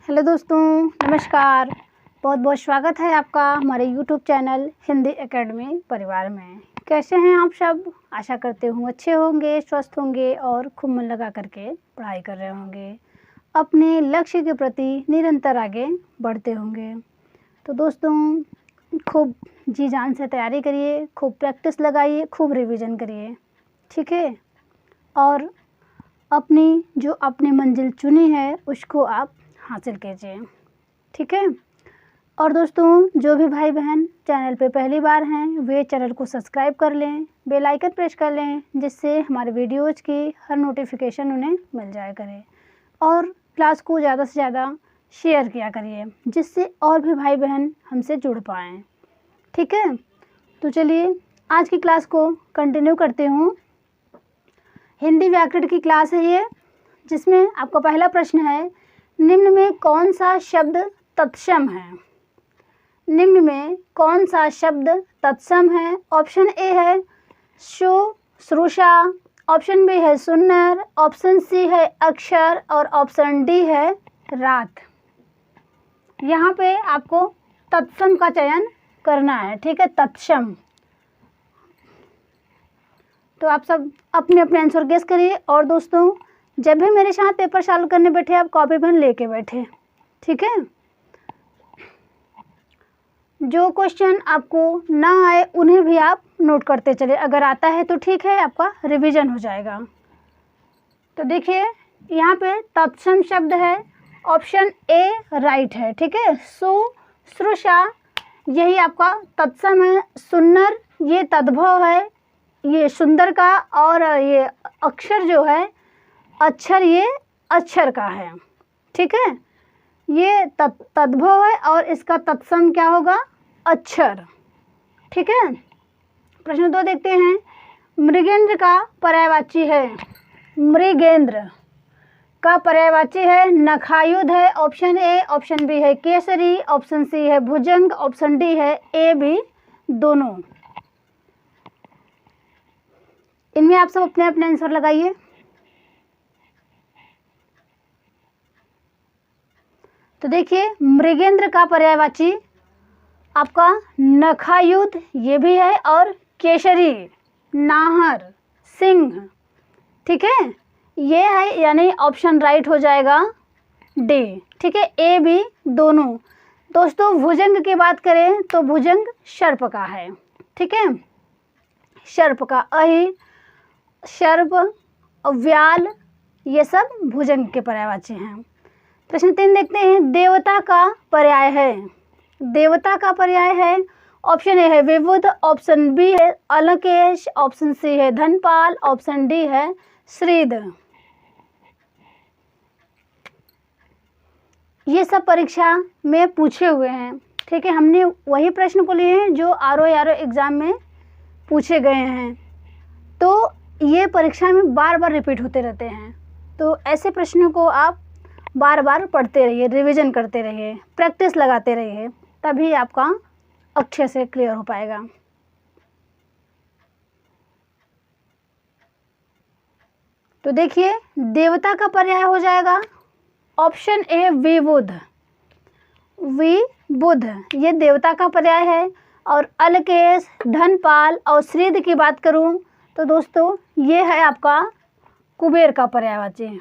Hello दोस्तों, नमस्कार। बहुत बहुत स्वागत है आपका हमारे यूट्यूब चैनल हिंदी एकेडमी परिवार में। कैसे हैं आप सब? आशा करते हूँ अच्छे होंगे, स्वस्थ होंगे और खूब मन लगा करके पढ़ाई कर रहे होंगे। अपने लक्ष्य के प्रति निरंतर आगे बढ़ते होंगे। तो दोस्तों, खूब जी जान से तैयारी करिए, खूब प्रैक्टिस लगाइए, खूब रिवीजन करिए, ठीक है। और अपनी जो आपने मंजिल चुनी है उसको आप हासिल कीजिए, ठीक है। और दोस्तों, जो भी भाई बहन चैनल पे पहली बार हैं वे चैनल को सब्सक्राइब कर लें, बेल आइकन प्रेस कर लें, जिससे हमारे वीडियोज़ की हर नोटिफिकेशन उन्हें मिल जाया करे। और क्लास को ज़्यादा से ज़्यादा शेयर किया करिए, जिससे और भी भाई बहन हमसे जुड़ पाएँ, ठीक है। तो चलिए आज की क्लास को कंटिन्यू करते हूँ। हिंदी व्याकरण की क्लास है ये, जिसमें आपका पहला प्रश्न है, निम्न में कौन सा शब्द तत्सम है? निम्न में कौन सा शब्द तत्सम है? ऑप्शन ए है शुश्रूषा, ऑप्शन बी है सुन्नर, ऑप्शन सी है अक्षर और ऑप्शन डी है रात। यहाँ पे आपको तत्सम का चयन करना है, ठीक है, तत्सम। तो आप सब अपने अपने आंसर गेस करिए। और दोस्तों, जब भी मेरे साथ पेपर सॉल्व करने बैठे आप कॉपी पेन लेके बैठे, ठीक है। जो क्वेश्चन आपको ना आए उन्हें भी आप नोट करते चले, अगर आता है तो ठीक है, आपका रिवीजन हो जाएगा। तो देखिए यहाँ पे तत्सम शब्द है, ऑप्शन ए राइट है, ठीक है। शुश्रूषा यही आपका तत्सम है। सुन्नर ये तद्भव है, ये सुंदर का, और ये अक्षर जो है अक्षर ये अक्षर का है, ठीक है। ये तद्भव है और इसका तत्सम क्या होगा? अक्षर, ठीक है। प्रश्न 2 देखते हैं। मृगेंद्र का पर्यायवाची है, मृगेंद्र का पर्यायवाची है नखायुध है, ऑप्शन ए, ऑप्शन बी है केसरी, ऑप्शन सी है भुजंग, ऑप्शन डी है ए बी दोनों। इनमें आप सब अपने अपने आंसर लगाइए। तो देखिए मृगेंद्र का पर्यायवाची आपका नखायुध ये भी है, और केसरी, नाहर, सिंह, ठीक है, ये है, यानी ऑप्शन राइट हो जाएगा डी, ठीक है, ए बी दोनों। दोस्तों, भुजंग की बात करें तो भुजंग सर्प का है, ठीक है, सर्प का, अहि, सर्प, व्याल, ये सब भुजंग के पर्यायवाची हैं। प्रश्न 3 देखते हैं। देवता का पर्याय है, देवता का पर्याय है, ऑप्शन ए है विबुध, ऑप्शन बी है अलकेश, ऑप्शन सी है धनपाल, ऑप्शन डी है श्रीध। ये सब परीक्षा में पूछे हुए हैं, ठीक है। हमने वही प्रश्न को लिए हैं जो आरओ एग्जाम में पूछे गए हैं, तो ये परीक्षा में बार बार रिपीट होते रहते हैं। तो ऐसे प्रश्नों को आप बार बार पढ़ते रहिए, रिवीजन करते रहिए, प्रैक्टिस लगाते रहिए, तभी आपका अच्छे से क्लियर हो पाएगा। तो देखिए देवता का पर्याय हो जाएगा ऑप्शन ए विबुध, विबुध ये देवता का पर्याय है। और अलकेश, धनपाल और श्रीध की बात करूं तो दोस्तों ये है आपका कुबेर का पर्यायवाची,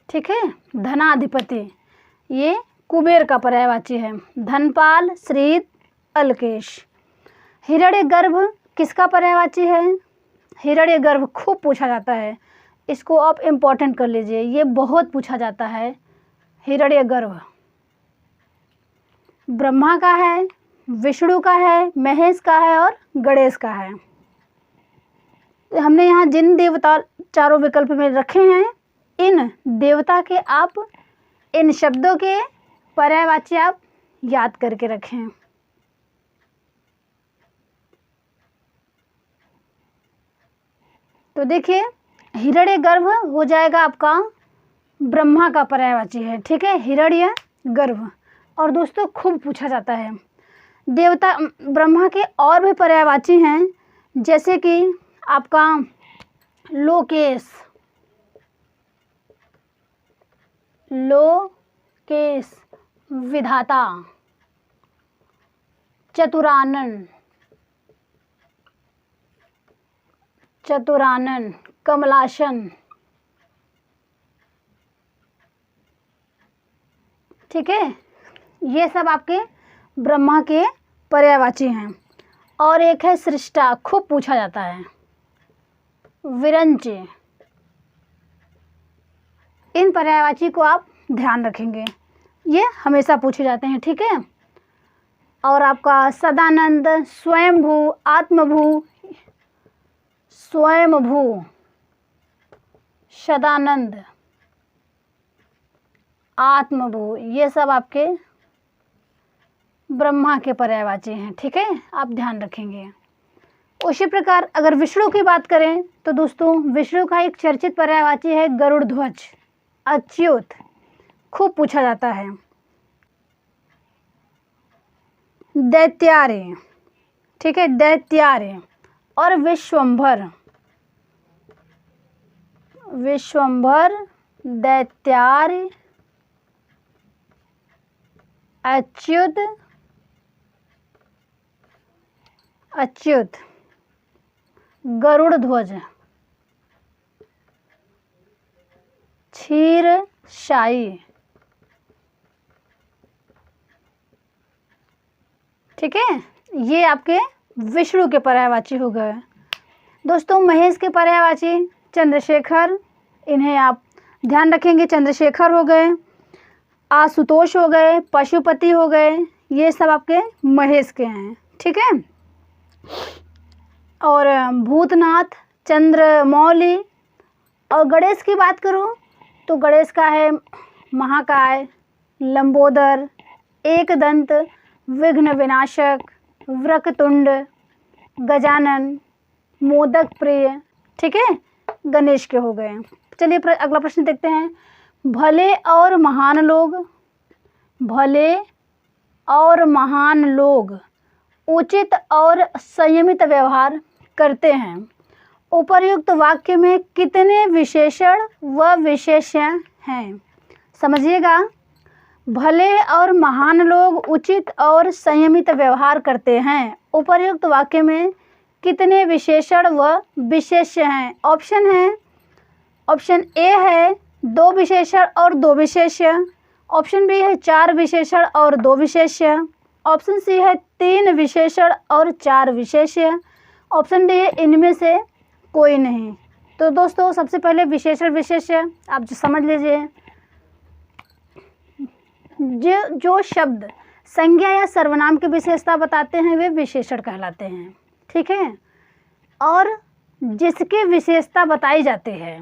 ठीक है, धनाधिपति, ये कुबेर का पर्यायवाची है। धनपाल, श्रीध, अलकेश। हिरण्यगर्भ किसका पर्यायवाची है? हिरण्यगर्भ खूब पूछा जाता है, इसको आप इम्पोर्टेंट कर लीजिए, ये बहुत पूछा जाता है। हिरण्यगर्भ ब्रह्मा का है, विष्णु का है, महेश का है और गणेश का है। हमने यहाँ जिन देवता चारों विकल्प में रखे हैं, इन देवता के आप इन शब्दों के पर्यायवाची आप याद करके रखें। तो देखिए हिरण्यगर्भ हो जाएगा आपका ब्रह्मा का पर्यायवाची है, ठीक है, हिरण्यगर्भ। और दोस्तों खूब पूछा जाता है। देवता ब्रह्मा के और भी पर्यायवाची हैं, जैसे कि आपका लोकेश, लोकेश, विधाता, चतुरानन, चतुरानन, कमलासन। ठीक है, ये सब आपके ब्रह्मा के पर्यायवाची हैं। और एक है सृष्टा, खूब पूछा जाता है, विरंच। इन पर्यायवाची को आप ध्यान रखेंगे, ये हमेशा पूछे जाते हैं। ठीक है, और आपका सदानंद, स्वयंभू, आत्मभू, स्वयंभू, सदानंद, आत्मभू, ये सब आपके ब्रह्मा के पर्यायवाची हैं। ठीक है, आप ध्यान रखेंगे। उसी प्रकार अगर विष्णु की बात करें तो दोस्तों विष्णु का एक चर्चित पर्यायवाची है गरुड़ ध्वज, अच्युत, खूब पूछा जाता है, दैत्यार्य। ठीक है, दैत्यार्य और विश्वंभर, विश्वंभर, दैत्यार्य, अच्युत, अच्युत, गरुड़ ध्वज, क्षीरशायी। ठीक है, ये आपके विष्णु के पर्यायवाची हो गए। दोस्तों महेश के पर्यायवाची चंद्रशेखर, इन्हें आप ध्यान रखेंगे। चंद्रशेखर हो गए, आशुतोष हो गए, पशुपति हो गए, ये सब आपके महेश के हैं। ठीक है, और भूतनाथ, चंद्रमौली। और गणेश की बात करूं तो गणेश का है महाकाय, लंबोदर, एकदंत, विघ्न विनाशक, वक्रतुंड, गजानन, मोदक प्रिय। ठीक है, गणेश के हो गए। चलिए अगला प्रश्न देखते हैं। भले और महान लोग, भले और महान लोग उचित और संयमित व्यवहार करते हैं। उपर्युक्त वाक्य में कितने विशेषण व विशेष्य हैं? समझिएगा, भले और महान लोग उचित और संयमित व्यवहार करते हैं। उपर्युक्त वाक्य में कितने विशेषण व विशेष्य हैं? ऑप्शन है, ऑप्शन ए है 2 विशेषण और 2 विशेष्य, ऑप्शन बी है 4 विशेषण और 2 विशेष्य, ऑप्शन सी है 3 विशेषण और 4 विशेष्य, ऑप्शन डी है इनमें से कोई नहीं। तो दोस्तों सबसे पहले विशेषण विशेष्य आप जो समझ लीजिए, जो शब्द संज्ञा या सर्वनाम की विशेषता बताते हैं वे विशेषण कहलाते हैं। ठीक है, और जिसकी विशेषता बताई जाती है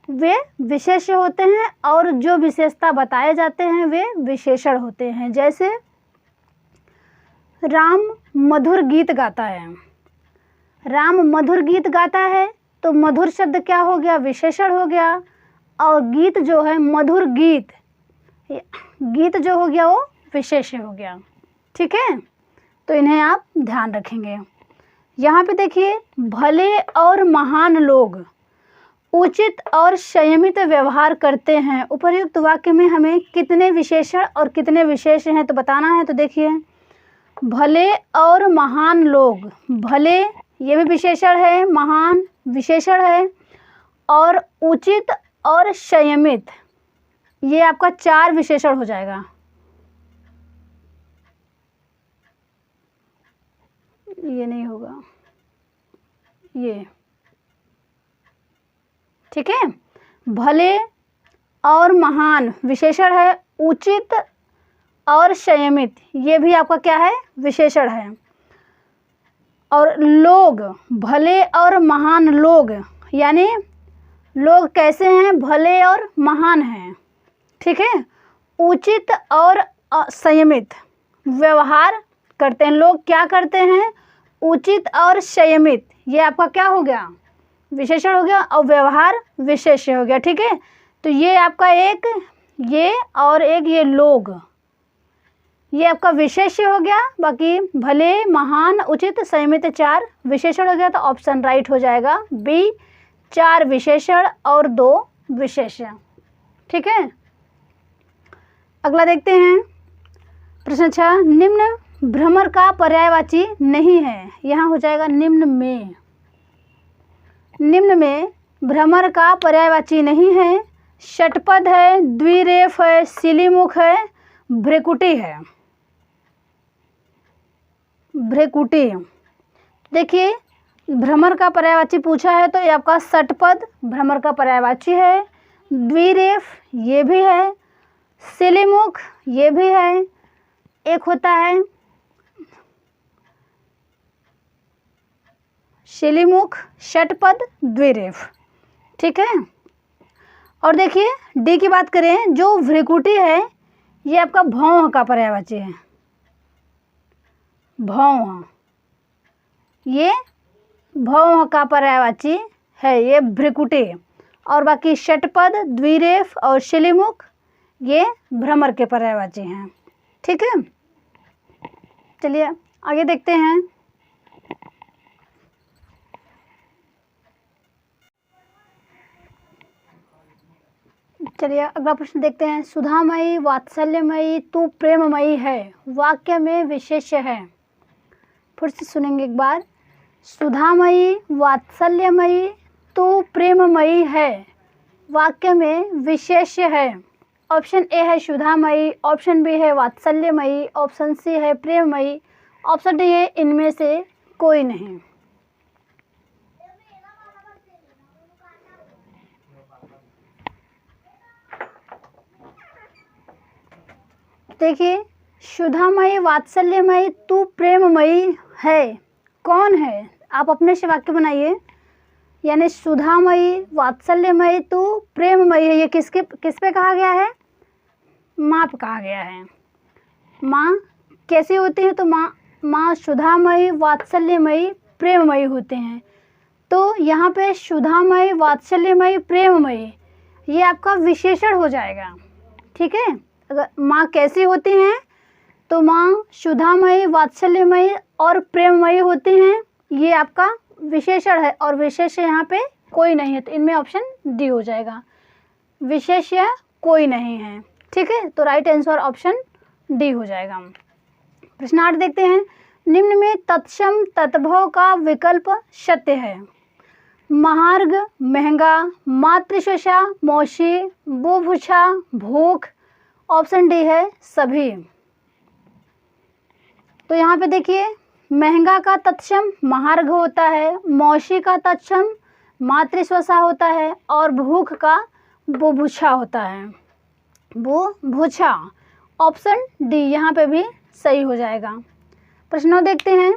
वे विशेष्य होते हैं, और जो विशेषता बताए जाते हैं वे विशेषण होते हैं। जैसे राम मधुर गीत गाता है, राम मधुर गीत गाता है तो मधुर शब्द क्या हो गया? विशेषण हो गया। और गीत जो है मधुर गीत, गीत जो हो गया वो विशेष्य हो गया। ठीक है, तो इन्हें आप ध्यान रखेंगे। यहाँ पे देखिए, भले और महान लोग उचित और संयमित व्यवहार करते हैं। उपर्युक्त वाक्य में हमें कितने विशेषण और कितने विशेष्य हैं तो बताना है। तो देखिए, भले और महान लोग, भले ये भी विशेषण है, महान विशेषण है, और उचित और संयमित ये आपका 4 विशेषण हो जाएगा। ये नहीं होगा ये। ठीक है, भले और महान विशेषण है, उचित और संयमित ये भी आपका क्या है? विशेषण है। और लोग, भले और महान लोग, यानी लोग कैसे हैं? भले और महान हैं। ठीक है, उचित और संयमित व्यवहार करते हैं। लोग क्या करते हैं? उचित और संयमित, ये आपका क्या हो गया? विशेषण हो गया, और व्यवहार विशेष्य हो गया। ठीक है, तो ये आपका एक ये और एक ये लोग, ये आपका विशेष्य हो गया। बाकी भले, महान, उचित, संयमित 4 विशेषण हो गया। तो ऑप्शन राइट हो जाएगा बी, 4 विशेषण और 2 विशेष्य। ठीक है, अगला देखते हैं प्रश्न 6, निम्न भ्रमर का पर्यायवाची नहीं है। यहाँ हो जाएगा निम्न में। निम्न में भ्रमर का पर्यायवाची नहीं है। षटपद है, द्विरेफ है, सिलीमुख है, भ्रेकुटी है। भ्रेकुटी। देखिए भ्रमर का पर्यायवाची पूछा है तो ये आपका षटपद भ्रमर का पर्यायवाची है। द्विरेफ ये भी है, सिलीमुख ये भी है, एक होता है सिलीमुख, षटपद, द्विरेफ। ठीक है। और देखिए डी की बात करें, जो भ्रिकुटी है ये आपका भौंह का पर्यायवाची है। भौंह, ये भौंह का पर्यायवाची है, ये भ्रिकुटी। और बाकी षटपद, द्विरेफ और सिलीमुख ये भ्रमर के पर्यायवाची हैं। ठीक है। चलिए आगे देखते हैं। चलिए अगला प्रश्न देखते हैं। सुधामयी, वात्सल्यमयी, तू प्रेममयी है, वाक्य में विशेष्य है। फिर से सुनेंगे एक बार। सुधामयी, वात्सल्यमयी, तू प्रेममयी है, वाक्य में विशेष्य है। ऑप्शन ए है सुधामयी, ऑप्शन बी है वात्सल्यमयी, ऑप्शन सी है प्रेममयी, ऑप्शन डी है इनमें से कोई नहीं। देखिए सुधामयी, वात्सल्यमयी, तू प्रेममयी है, कौन है? आप अपने से वाक्य बनाइए। यानी सुधामयी, वात्सल्यमयी, तू प्रेममयी है, ये किस पे कहा गया है? माँ पे कहा गया है। माँ कैसी होती है? तो माँ सुधामयी, वात्सल्यमयी, प्रेममयी होते हैं। तो यहाँ पे सुधामयी, वात्सल्यमयी, प्रेममयी ये आपका विशेषण हो जाएगा। ठीक है। अगर माँ कैसी होती हैं तो माँ सुधामयी, वात्सल्यमयी और प्रेममयी होती हैं, ये आपका विशेषण है। और विशेष्य यहाँ पे कोई नहीं है, तो इनमें ऑप्शन डी हो जाएगा, विशेष्य कोई नहीं है। ठीक है। तो राइट आंसर ऑप्शन डी हो जाएगा। प्रश्न 8 देखते हैं। निम्न में तत्सम तत्भव का विकल्प सत्य है। महार्घ, महंगा, मातृशोषा, मौसी, बुभुक्षा, भूख। ऑप्शन डी है सभी। तो यहाँ पे देखिए महंगा का तत्सम महार्घ होता है, मौसी का तत्सम मातृशोषा होता है और भूख का बुभुक्षा होता है। बुभुक्षा। ऑप्शन डी यहाँ पे भी सही हो जाएगा। प्रश्न 9 देखते हैं।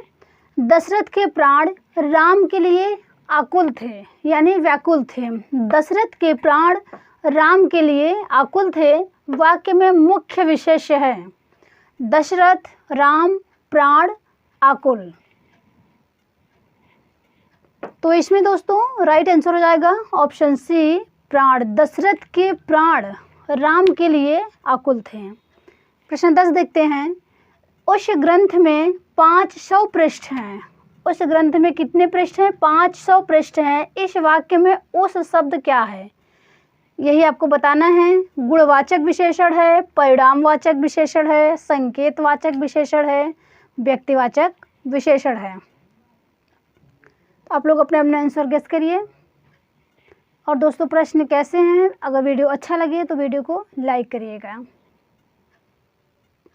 दशरथ के प्राण राम के लिए आकुल थे, यानी व्याकुल थे। दशरथ के प्राण राम के लिए आकुल थे, वाक्य में मुख्य विशेष्य है। दशरथ, राम, प्राण, आकुल। तो इसमें दोस्तों राइट आंसर हो जाएगा ऑप्शन सी, प्राण। दशरथ के प्राण राम के लिए आकुल थे। प्रश्न 10 देखते हैं। उस ग्रंथ में 500 पृष्ठ हैं। उस ग्रंथ में कितने पृष्ठ हैं? 500 पृष्ठ हैं। इस वाक्य में उस शब्द क्या है, यही आपको बताना है। गुणवाचक विशेषण है, परिणामवाचक विशेषण है, संकेतवाचक विशेषण है, व्यक्तिवाचक विशेषण है। तो आप लोग अपने अपने आंसर गेस करिए। और दोस्तों प्रश्न कैसे हैं? अगर वीडियो अच्छा लगे तो वीडियो को लाइक करिएगा।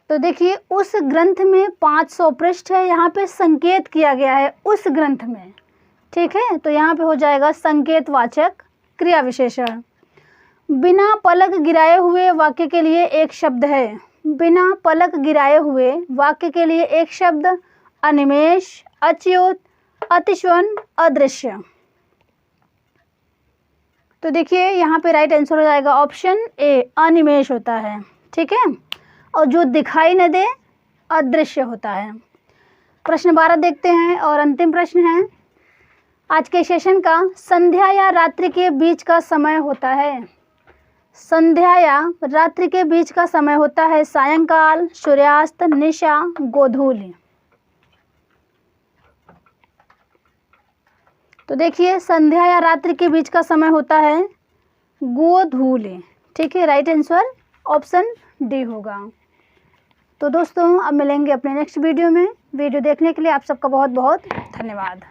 तो देखिए उस ग्रंथ में 500 पृष्ठ है, यहाँ पे संकेत किया गया है उस ग्रंथ में। ठीक है। तो यहाँ पे हो जाएगा संकेतवाचक क्रिया विशेषण। बिना पलक गिराए हुए वाक्य के लिए एक शब्द है। बिना पलक गिराए हुए वाक्य के लिए एक शब्द अनिमेष, अच्युत, अतिश्वन, अदृश्य। तो देखिए यहाँ पे राइट आंसर हो जाएगा ऑप्शन ए, अनिमेष होता है। ठीक है। और जो दिखाई न दे अदृश्य होता है। प्रश्न 12 देखते हैं और अंतिम प्रश्न है आज के सेशन का। संध्या या रात्रि के बीच का समय होता है। संध्या या रात्रि के बीच का समय होता है सायंकाल, सूर्यास्त, निशा, गोधूली। तो देखिए संध्या या रात्रि के बीच का समय होता है गोधूली। ठीक है। राइट आंसर ऑप्शन डी होगा। तो दोस्तों अब मिलेंगे अपने नेक्स्ट वीडियो में। वीडियो देखने के लिए आप सबका बहुत बहुत धन्यवाद।